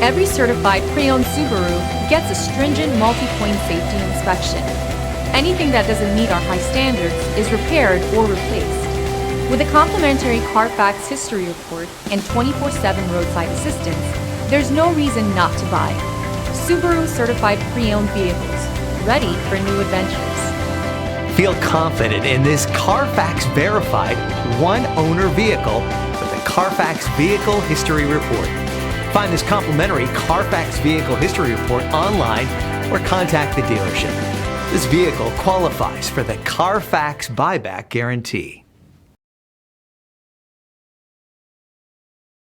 Every certified pre-owned Subaru gets a stringent multi-point safety inspection. Anything that doesn't meet our high standards is repaired or replaced. With a complimentary Carfax history report and 24/7 roadside assistance, there's no reason not to buy. Subaru certified pre-owned vehicles, ready for new adventures. Feel confident in this Carfax verified one-owner vehicle with the Carfax Vehicle History Report. Find this complimentary Carfax Vehicle History Report online or contact the dealership. This vehicle qualifies for the Carfax Buyback Guarantee.